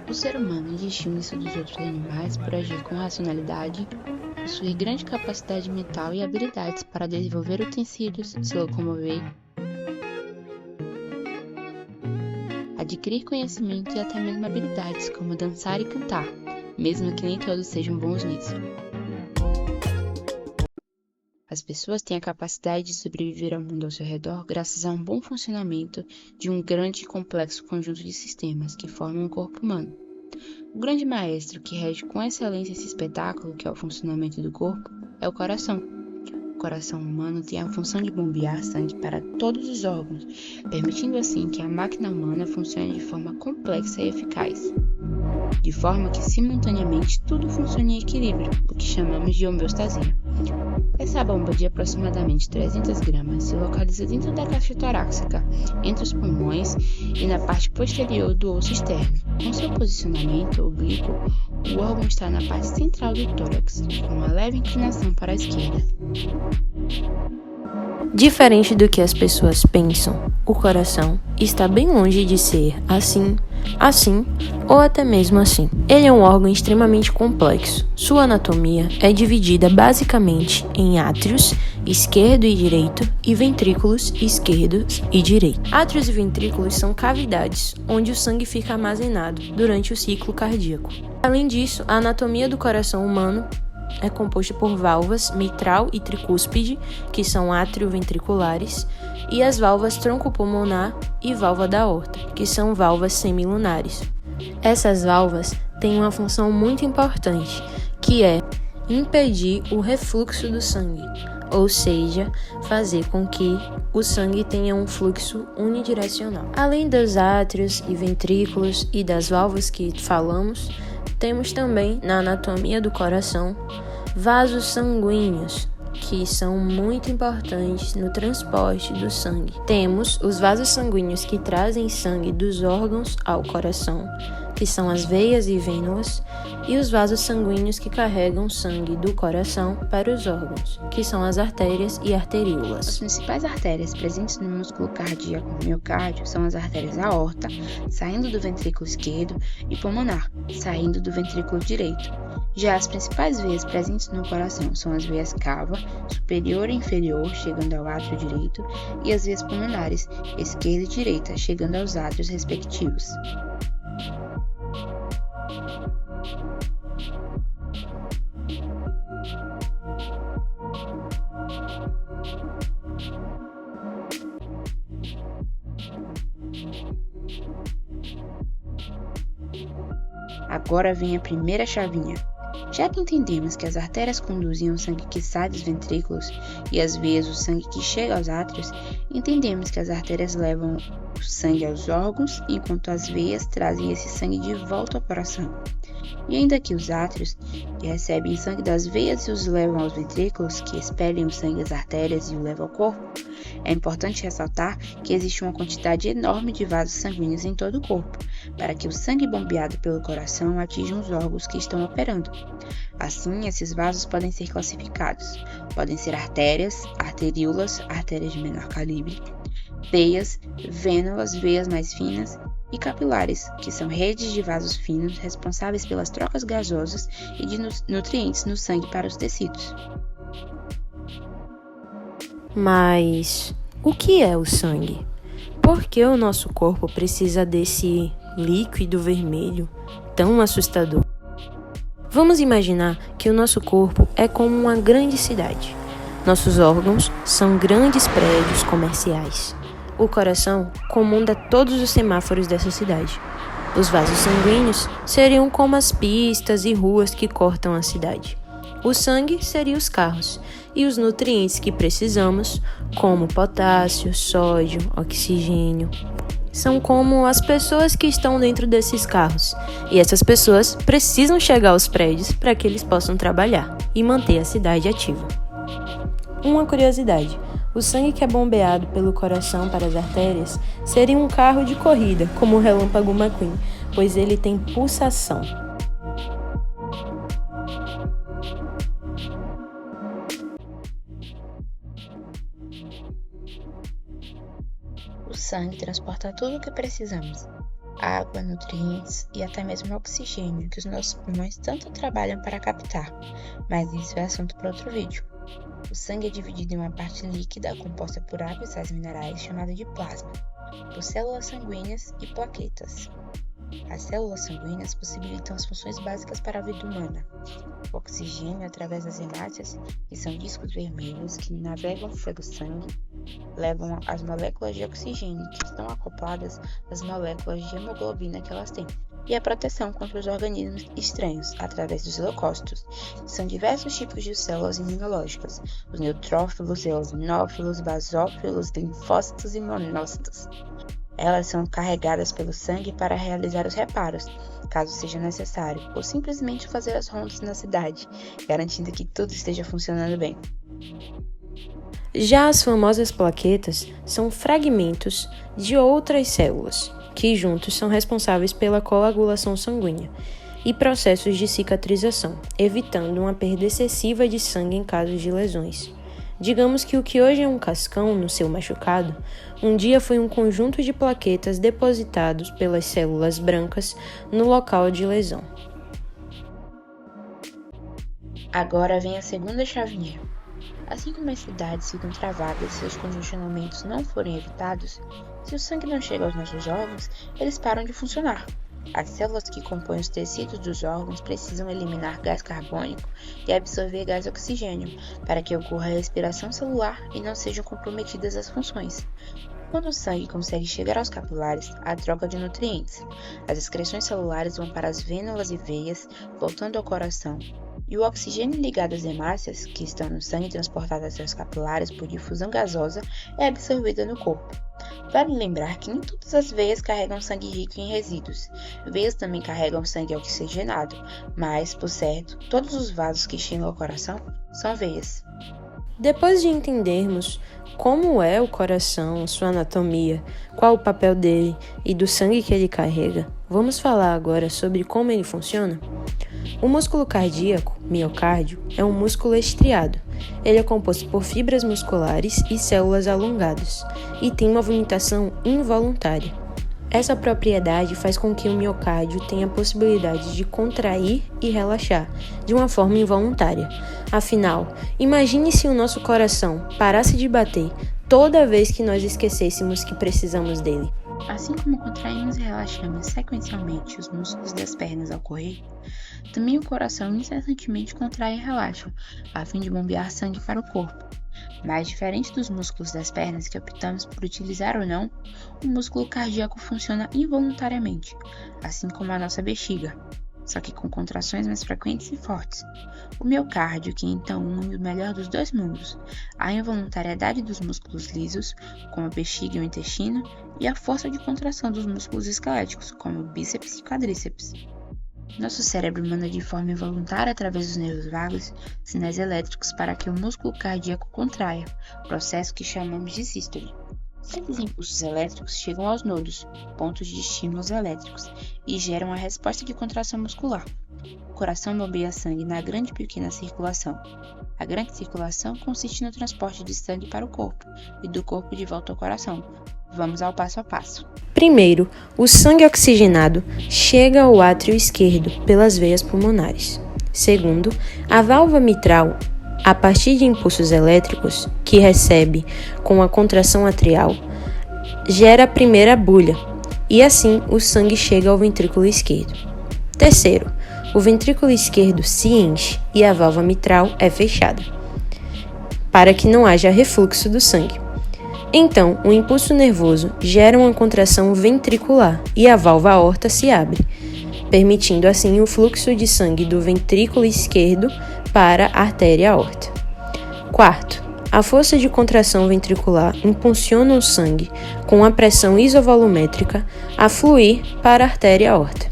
O ser humano distingue-se dos outros animais por agir com racionalidade, possuir grande capacidade mental e habilidades para desenvolver utensílios, se locomover, adquirir conhecimento e até mesmo habilidades como dançar e cantar, mesmo que nem todos sejam bons nisso. As pessoas têm a capacidade de sobreviver ao mundo ao seu redor graças a um bom funcionamento de um grande e complexo conjunto de sistemas que formam o corpo humano. O grande maestro que rege com excelência esse espetáculo, que é o funcionamento do corpo, é o coração. O coração humano tem a função de bombear sangue para todos os órgãos, permitindo assim que a máquina humana funcione de forma complexa e eficaz, de forma que simultaneamente tudo funcione em equilíbrio, o que chamamos de homeostasia. Essa bomba de aproximadamente 300 gramas se localiza dentro da caixa torácica, entre os pulmões e na parte posterior do osso externo. Com seu posicionamento oblíquo, o órgão está na parte central do tórax, com uma leve inclinação para a esquerda. Diferente do que as pessoas pensam, o coração está bem longe de ser assim ou até mesmo assim. Ele é um órgão extremamente complexo. Sua anatomia é dividida basicamente em átrios, esquerdo e direito, e ventrículos, esquerdos e direito. Átrios e ventrículos são cavidades onde o sangue fica armazenado durante o ciclo cardíaco. Além disso, a anatomia do coração humano é composta por válvulas mitral e tricúspide, que são átrio-ventriculares, e as válvulas troncopulmonar e válvula da aorta, que são válvulas semilunares. Essas válvulas têm uma função muito importante, que é impedir o refluxo do sangue, ou seja, fazer com que o sangue tenha um fluxo unidirecional. Além dos átrios e ventrículos e das válvulas que falamos, temos também na anatomia do coração vasos sanguíneos, que são muito importantes no transporte do sangue. Temos os vasos sanguíneos que trazem sangue dos órgãos ao coração, que são as veias e vênulas, e os vasos sanguíneos que carregam sangue do coração para os órgãos, que são as artérias e arteríolas. As principais artérias presentes no músculo cardíaco miocárdio são as artérias aorta, saindo do ventrículo esquerdo, e pulmonar, saindo do ventrículo direito. Já as principais veias presentes no coração são as veias cava, superior e inferior, chegando ao átrio direito, e as veias pulmonares, esquerda e direita, chegando aos átrios respectivos. Agora vem a primeira chavinha. Já que entendemos que as artérias conduzem o sangue que sai dos ventrículos e as veias o sangue que chega aos átrios, entendemos que as artérias levam o sangue aos órgãos, enquanto as veias trazem esse sangue de volta ao coração. E ainda que os átrios, que recebem sangue das veias e os levam aos ventrículos, que expelem o sangue das artérias e o levam ao corpo, é importante ressaltar que existe uma quantidade enorme de vasos sanguíneos em todo o corpo, para que o sangue bombeado pelo coração atinja os órgãos que estão operando. Assim, esses vasos podem ser classificados. Podem ser artérias, arteríolas, artérias de menor calibre, veias, vênulas, veias mais finas, e capilares, que são redes de vasos finos responsáveis pelas trocas gasosas e de nutrientes no sangue para os tecidos. Mas o que é o sangue? Por que o nosso corpo precisa desse líquido vermelho tão assustador? Vamos imaginar que o nosso corpo é como uma grande cidade. Nossos órgãos são grandes prédios comerciais. O coração comanda todos os semáforos dessa cidade. Os vasos sanguíneos seriam como as pistas e ruas que cortam a cidade. O sangue seria os carros, e os nutrientes que precisamos, como potássio, sódio, oxigênio, são como as pessoas que estão dentro desses carros. E essas pessoas precisam chegar aos prédios para que eles possam trabalhar e manter a cidade ativa. Uma curiosidade: o sangue que é bombeado pelo coração para as artérias seria um carro de corrida, como o Relâmpago McQueen, pois ele tem pulsação. O sangue transporta tudo o que precisamos. água, nutrientes e até mesmo oxigênio que os nossos pulmões tanto trabalham para captar, mas isso é assunto para outro vídeo. O sangue é dividido em uma parte líquida composta por água e sais minerais chamada de plasma, por células sanguíneas e plaquetas. As células sanguíneas possibilitam as funções básicas para a vida humana. O oxigênio através das hemácias, que são discos vermelhos que navegam pelo sangue, levam as moléculas de oxigênio que estão acopladas às moléculas de hemoglobina que elas têm, e a proteção contra os organismos estranhos através dos leucócitos, que são diversos tipos de células imunológicas, os neutrófilos, eosinófilos, basófilos, linfócitos e monócitos. Elas são carregadas pelo sangue para realizar os reparos, caso seja necessário, ou simplesmente fazer as rondas na cidade, garantindo que tudo esteja funcionando bem. Já as famosas plaquetas são fragmentos de outras células, que juntos são responsáveis pela coagulação sanguínea e processos de cicatrização, evitando uma perda excessiva de sangue em casos de lesões. Digamos que o que hoje é um cascão no seu machucado, um dia foi um conjunto de plaquetas depositados pelas células brancas no local de lesão. Agora vem a segunda chavinha. Assim como as cidades ficam travadas se os congestionamentos não forem evitados, se o sangue não chega aos nossos órgãos, eles param de funcionar. As células que compõem os tecidos dos órgãos precisam eliminar gás carbônico e absorver gás oxigênio para que ocorra a respiração celular e não sejam comprometidas as funções. Quando o sangue consegue chegar aos capilares, há troca de nutrientes. As excreções celulares vão para as vênulas e veias, voltando ao coração. E o oxigênio ligado às hemácias, que estão no sangue transportadas aos capilares por difusão gasosa, é absorvido no corpo. Vale lembrar que nem todas as veias carregam sangue rico em resíduos. Veias também carregam sangue oxigenado, mas, por certo, todos os vasos que chegam ao coração são veias. Depois de entendermos como é o coração, sua anatomia, qual o papel dele e do sangue que ele carrega, vamos falar agora sobre como ele funciona? O músculo cardíaco, miocárdio, é um músculo estriado. Ele é composto por fibras musculares e células alongadas e tem movimentação involuntária. Essa propriedade faz com que o miocárdio tenha a possibilidade de contrair e relaxar de uma forma involuntária. Afinal, imagine se o nosso coração parasse de bater toda vez que nós esquecêssemos que precisamos dele. Assim como contraímos e relaxamos sequencialmente os músculos das pernas ao correr, também o coração incessantemente contrai e relaxa, a fim de bombear sangue para o corpo. Mas diferente dos músculos das pernas que optamos por utilizar ou não, o músculo cardíaco funciona involuntariamente, assim como a nossa bexiga, só que com contrações mais frequentes e fortes. O miocárdio, que então une o melhor dos dois mundos, a involuntariedade dos músculos lisos, como a bexiga e o intestino, e a força de contração dos músculos esqueléticos, como o bíceps e quadríceps. Nosso cérebro manda de forma involuntária através dos nervos vagos sinais elétricos para que o músculo cardíaco contraia, processo que chamamos de sístole. Esses impulsos elétricos chegam aos nodos, pontos de estímulos elétricos, e geram a resposta de contração muscular. O coração bombeia sangue na grande e pequena circulação. A grande circulação consiste no transporte de sangue para o corpo e do corpo de volta ao coração. Vamos ao passo a passo. Primeiro, o sangue oxigenado chega ao átrio esquerdo pelas veias pulmonares. Segundo, a válvula mitral, a partir de impulsos elétricos que recebe com a contração atrial, gera a primeira bulha e assim o sangue chega ao ventrículo esquerdo. Terceiro, o ventrículo esquerdo se enche e a válvula mitral é fechada, para que não haja refluxo do sangue. Então, o impulso nervoso gera uma contração ventricular e a válvula aorta se abre, permitindo assim o fluxo de sangue do ventrículo esquerdo para a artéria aorta. Quarto, a força de contração ventricular impulsiona o sangue com a pressão isovolumétrica a fluir para a artéria aorta.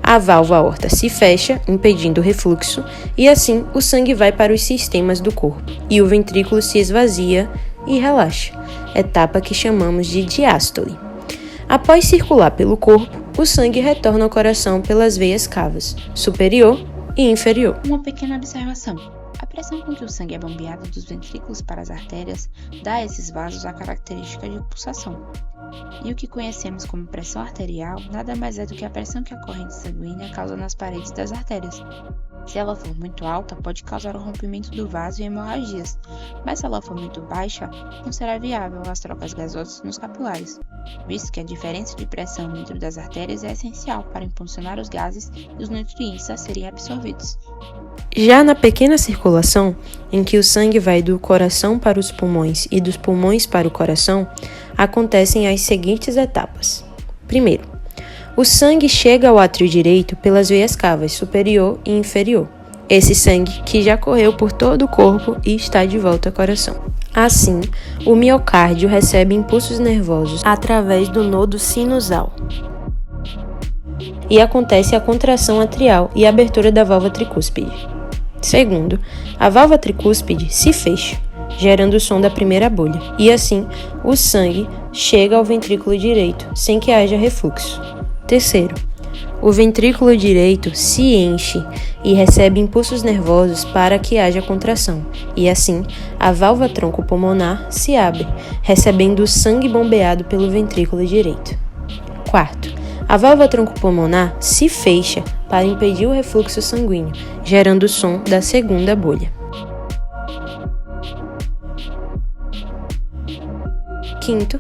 A válvula aorta se fecha, impedindo o refluxo, e assim o sangue vai para os sistemas do corpo e o ventrículo se esvazia e relaxa, etapa que chamamos de diástole. Após circular pelo corpo, o sangue retorna ao coração pelas veias cavas, superior e inferior. Uma pequena observação. A pressão com que o sangue é bombeado dos ventrículos para as artérias dá a esses vasos a característica de pulsação. E o que conhecemos como pressão arterial nada mais é do que a pressão que a corrente sanguínea causa nas paredes das artérias. Se ela for muito alta, pode causar o rompimento do vaso e hemorragias, mas se ela for muito baixa, não será viável as trocas gasosas nos capilares, visto que a diferença de pressão dentro das artérias é essencial para impulsionar os gases e os nutrientes a serem absorvidos. Já na pequena circulação, em que o sangue vai do coração para os pulmões e dos pulmões para o coração, acontecem as seguintes etapas. Primeiro, o sangue chega ao átrio direito pelas veias cavas superior e inferior. Esse sangue que já correu por todo o corpo e está de volta ao coração. Assim, o miocárdio recebe impulsos nervosos através do nodo sinusal. E acontece a contração atrial e a abertura da válvula tricúspide. Segundo, a válvula tricúspide se fecha, gerando o som da primeira bolha, e assim o sangue chega ao ventrículo direito sem que haja refluxo. Terceiro, o ventrículo direito se enche e recebe impulsos nervosos para que haja contração, e assim a válvula tronco-pulmonar se abre, recebendo o sangue bombeado pelo ventrículo direito. Quarto, a válvula tronco-pulmonar se fecha para impedir o refluxo sanguíneo, gerando o som da segunda bolha. Quinto,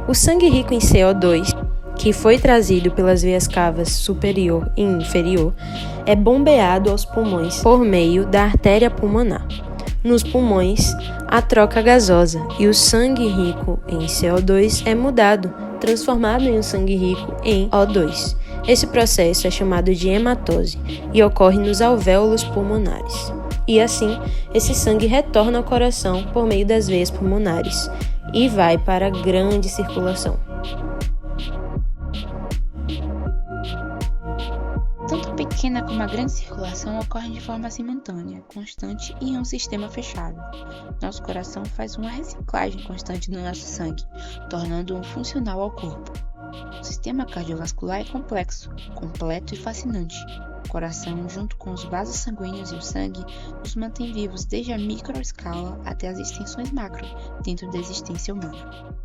o sangue rico em CO2, que foi trazido pelas veias cavas superior e inferior, é bombeado aos pulmões por meio da artéria pulmonar. Nos pulmões, há troca gasosa e o sangue rico em CO2 é mudado, transformado em um sangue rico em O2. Esse processo é chamado de hematose e ocorre nos alvéolos pulmonares. E assim, esse sangue retorna ao coração por meio das veias pulmonares e vai para a grande circulação. Tanto a pequena como a grande circulação ocorrem de forma simultânea, constante e em um sistema fechado. Nosso coração faz uma reciclagem constante do nosso sangue, tornando-o funcional ao corpo. O sistema cardiovascular é complexo, completo e fascinante. O coração, junto com os vasos sanguíneos e o sangue, nos mantém vivos desde a microescala até as extensões macro, dentro da existência humana.